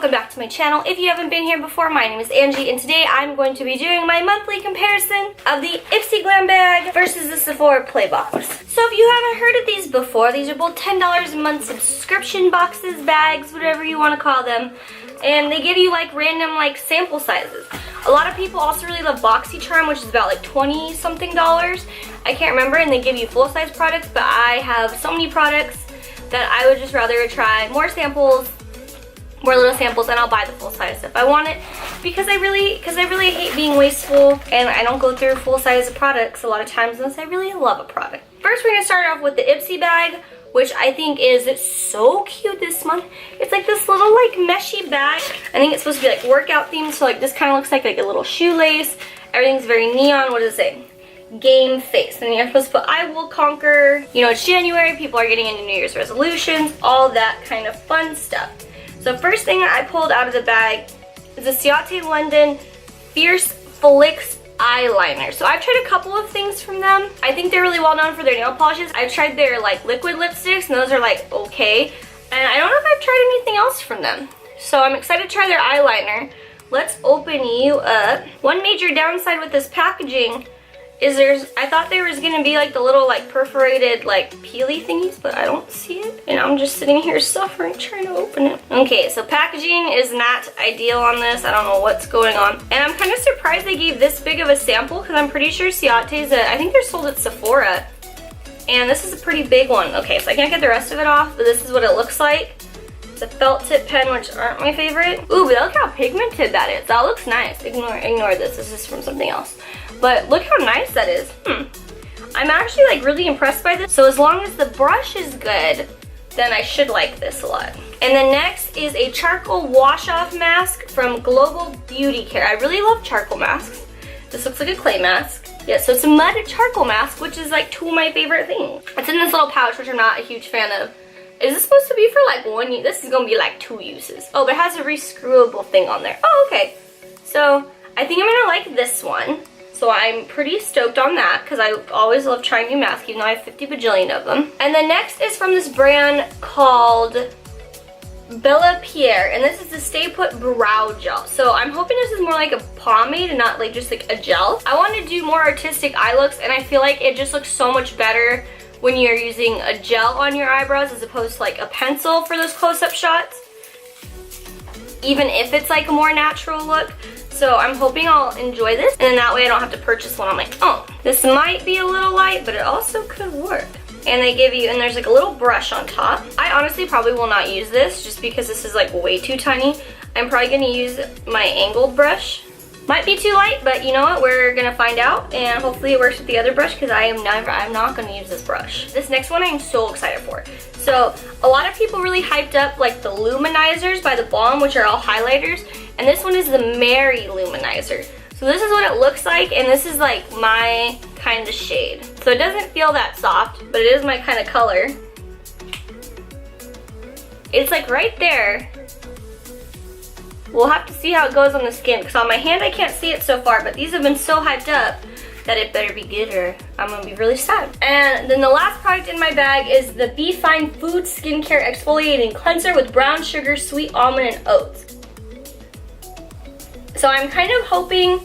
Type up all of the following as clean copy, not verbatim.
welcome back to my channel. If you haven't been here before, my name is Angie, and today I'm going to be doing my monthly comparison of the Ipsy Glam Bag versus the Sephora Play Box. So if you haven't heard of these before, these are both $10 a month subscription boxes, bags, whatever you want to call them, and they give you like random like sample sizes. A lot of people also really love BoxyCharm, which is about like $20 something. I can't remember, and they give you full-size products, but I have so many products that I would just rather try more samples, more little samples, and I'll buy the full size if I want it, because I really hate being wasteful, and I don't go through full size products a lot of times unless I really love a product. First, we're gonna start off with the Ipsy bag, which I think is so cute this month. It's like this little like meshy bag. I think it's supposed to be like workout themed, so like this kind of looks like a little shoelace. Everything's very neon. What does it say? Game face. And you're supposed to put I will conquer. You know, it's January, people are getting into New Year's resolutions, all that kind of fun stuff. So first thing I pulled out of the bag is a Ciate London Fierce Flicks eyeliner. So I've tried a couple of things from them. I think they're really well known for their nail polishes. I've tried their like liquid lipsticks, and those are like okay. And I don't know if I've tried anything else from them. So I'm excited to try their eyeliner. Let's open you up. One major downside with this packaging is I thought there was gonna be like the little like perforated like peely thingies, but I don't see it. And I'm just sitting here suffering trying to open it. Okay, so packaging is not ideal on this. I don't know what's going on. And I'm kind of surprised they gave this big of a sample, because I'm pretty sure Ciate's, I think they're sold at Sephora. And this is a pretty big one. Okay, so I can't get the rest of it off, but this is what it looks like. It's a felt tip pen, which aren't my favorite. Ooh, but look how pigmented that is. That looks nice. Ignore this. This is from something else. But look how nice that is. I'm actually like really impressed by this. So as long as the brush is good, then I should like this a lot. And then next is a charcoal wash-off mask from Global Beauty Care. I really love charcoal masks. This looks like a clay mask. Yeah, so it's a mud charcoal mask, which is like two of my favorite things. It's in this little pouch, which I'm not a huge fan of. Is this supposed to be for like one use? This is gonna be like 2 uses. Oh, but it has a re-screwable thing on there. Oh, okay. So I think I'm gonna like this one. So I'm pretty stoked on that, because I always love trying new masks, even though I have 50 bajillion of them. And then next is from this brand called Bella Pierre, and this is the Stay Put Brow Gel. So I'm hoping this is more like a pomade and not like just like a gel. I want to do more artistic eye looks, and I feel like it just looks so much better when you're using a gel on your eyebrows as opposed to like a pencil for those close-up shots, even if it's like a more natural look. So I'm hoping I'll enjoy this, and then that way I don't have to purchase one. I'm like, oh, this might be a little light, but it also could work. And they give you, and there's like a little brush on top. I honestly probably will not use this just because this is like way too tiny. I'm probably gonna use my angled brush. Might be too light, but you know what? We're gonna find out, and hopefully it works with the other brush, because I'm not gonna use this brush. This next one I'm so excited for. So a lot of people really hyped up like the Lou-manizers by The Balm, which are all highlighters, and this one is the Mary Lou-manizer. So this is what it looks like, and this is like my kind of shade. So it doesn't feel that soft, but it is my kind of color. It's like right there. We'll have to see how it goes on the skin, because on my hand I can't see it so far, but these have been so hyped up that it better be good or I'm gonna be really sad. And then the last product in my bag is the Be Fine Food Skincare Exfoliating Cleanser with brown sugar, sweet almond, and oats. So I'm kind of hoping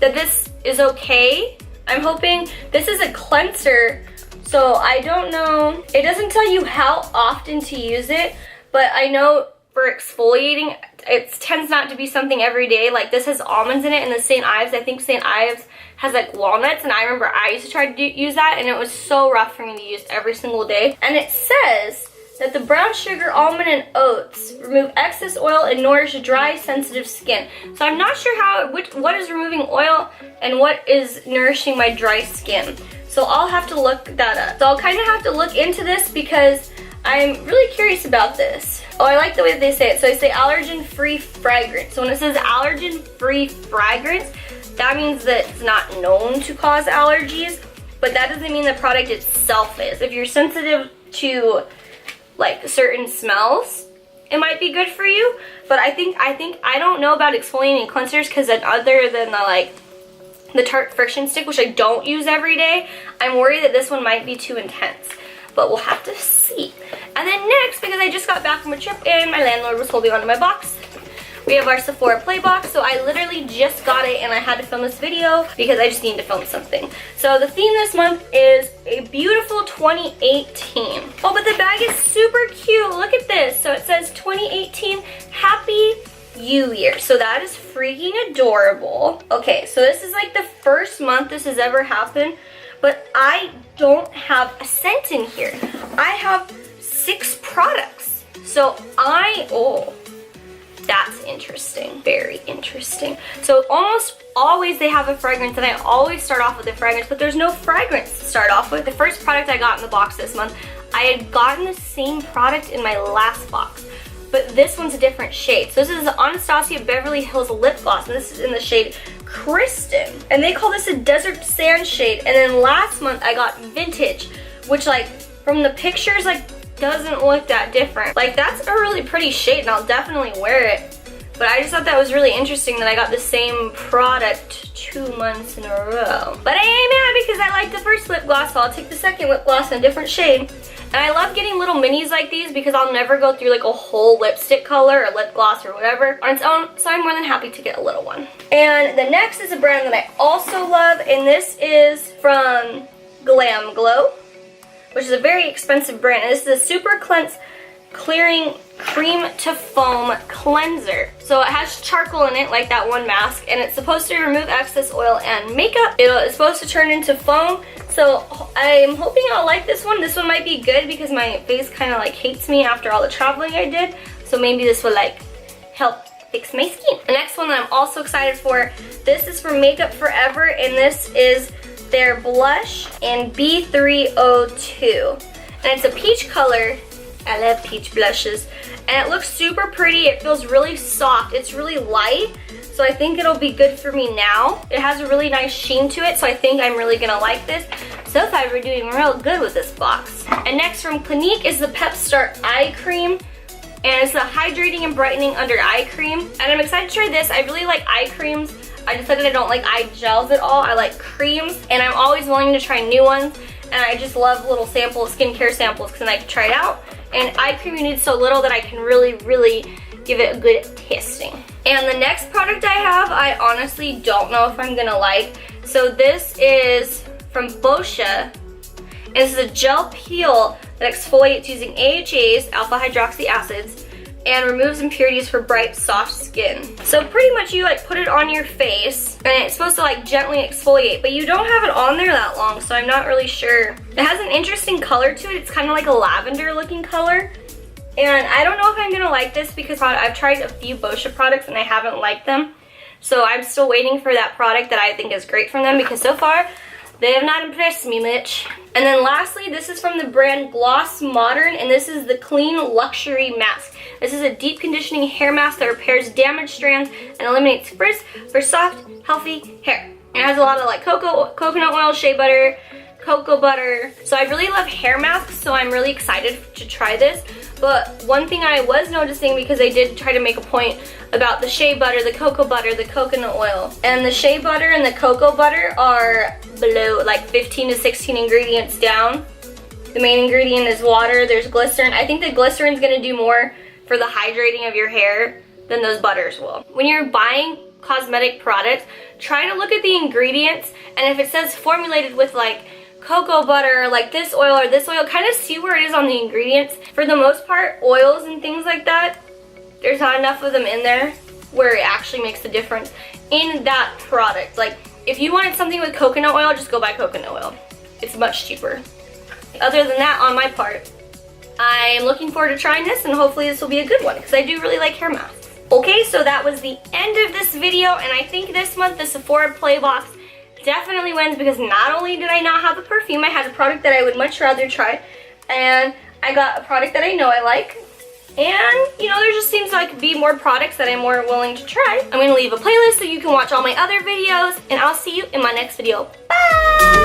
that this is okay. I'm hoping this is a cleanser, so I don't know. It doesn't tell you how often to use it, but I know for exfoliating, it tends not to be something every day. Like this has almonds in it, and the St. Ives, I think St. Ives has like walnuts, and I remember I used to try to use that, and it was so rough for me to use every single day. And it says that the brown sugar, almond, and oats remove excess oil and nourish dry, sensitive skin. So I'm not sure what is removing oil and what is nourishing my dry skin. So I'll have to look that up. So I'll kind of have to look into this, because I'm really curious about this. Oh, I like the way that they say it. So they say allergen-free fragrance. So when it says allergen-free fragrance, that means that it's not known to cause allergies, but that doesn't mean the product itself is. If you're sensitive to like certain smells, it might be good for you. But I don't know about exfoliating cleansers, because other than the Tarte Friction Stick, which I don't use every day, I'm worried that this one might be too intense. But we'll have to see. And then next, because I just got back from a trip and my landlord was holding onto my box, we have our Sephora play box. So I literally just got it and I had to film this video because I just needed to film something. So the theme this month is a beautiful 2018. Oh, but the bag is super cute. Look at this. So it says 2018 Happy You Year. So that is freaking adorable. Okay, so this is like the first month this has ever happened, but I don't have a scent in here. I have 6 products. So oh, that's interesting. Very interesting. So almost always they have a fragrance, and I always start off with a fragrance, but there's no fragrance to start off with. The first product I got in the box this month, I had gotten the same product in my last box, but this one's a different shade. So this is the Anastasia Beverly Hills Lip Gloss, and this is in the shade Kristen. And they call this a desert sand shade. And then last month I got Vintage, which like from the pictures like doesn't look that different. Like that's a really pretty shade and I'll definitely wear it. But I just thought that was really interesting that I got the same product 2 months in a row. But I ain't mad because I like the first lip gloss, so I'll take the second lip gloss in a different shade. And I love getting little minis like these because I'll never go through like a whole lipstick color or lip gloss or whatever on its own, so I'm more than happy to get a little one. And the next is a brand that I also love, and this is from Glam Glow, which is a very expensive brand. And this is a Super Cleanse Clearing Cream to Foam Cleanser. So it has charcoal in it, like that one mask, and it's supposed to remove excess oil and makeup. It's supposed to turn into foam. So I'm hoping I'll like this one. This one might be good because my face kind of like hates me after all the traveling I did. So maybe this will like help fix my skin. The next one that I'm also excited for, this is from Makeup Forever, and this is their blush in B302. And it's a peach color. I love peach blushes. And it looks super pretty. It feels really soft. It's really light. So I think it'll be good for me now. It has a really nice sheen to it, so I think I'm really gonna like this. So far we're doing real good with this box. And next from Clinique is the Pep Start Eye Cream. And it's the Hydrating and Brightening Under Eye Cream. And I'm excited to try this. I really like eye creams. I decided I don't like eye gels at all. I like creams, and I'm always willing to try new ones. And I just love little samples, skincare samples, because then I can try it out. And eye cream, you need so little that I can really, really give it a good testing. And the next product I have, I honestly don't know if I'm gonna like. So this is from Boscia, and this is a gel peel that exfoliates using AHAs, alpha hydroxy acids, and removes impurities for bright, soft skin. So pretty much you like put it on your face, and it's supposed to like gently exfoliate, but you don't have it on there that long, so I'm not really sure. It has an interesting color to it. It's kind of like a lavender looking color. And I don't know if I'm gonna like this because I've tried a few Boscia products and I haven't liked them. So I'm still waiting for that product that I think is great from them, because so far they have not impressed me much. And then lastly, this is from the brand Gloss Modern, and this is the Clean Luxury Mask. This is a deep conditioning hair mask that repairs damaged strands and eliminates frizz for soft, healthy hair. It has a lot of like coconut oil, shea butter, cocoa butter. So I really love hair masks, so I'm really excited to try this. But one thing I was noticing, because I did try to make a point about the shea butter, the cocoa butter, the coconut oil. And the shea butter and the cocoa butter are below like 15 to 16 ingredients down. The main ingredient is water, there's glycerin. I think the glycerin's gonna do more for the hydrating of your hair than those butters will. When you're buying cosmetic products, try to look at the ingredients, and if it says formulated with like cocoa butter, like this oil or this oil, kind of see where it is on the ingredients. For the most part, oils and things like that, there's not enough of them in there where it actually makes a difference in that product. Like if you wanted something with coconut oil, just go buy coconut oil. It's much cheaper. Other than that, on my part, I am looking forward to trying this, and hopefully this will be a good one because I do really like hair masks. Okay, so that was the end of this video, and I think this month the Sephora Play Box definitely wins because not only did I not have a perfume, I had a product that I would much rather try, and I got a product that I know I like, and you know, there just seems to like be more products that I'm more willing to try. I'm going to leave a playlist so you can watch all my other videos, and I'll see you in my next video. Bye!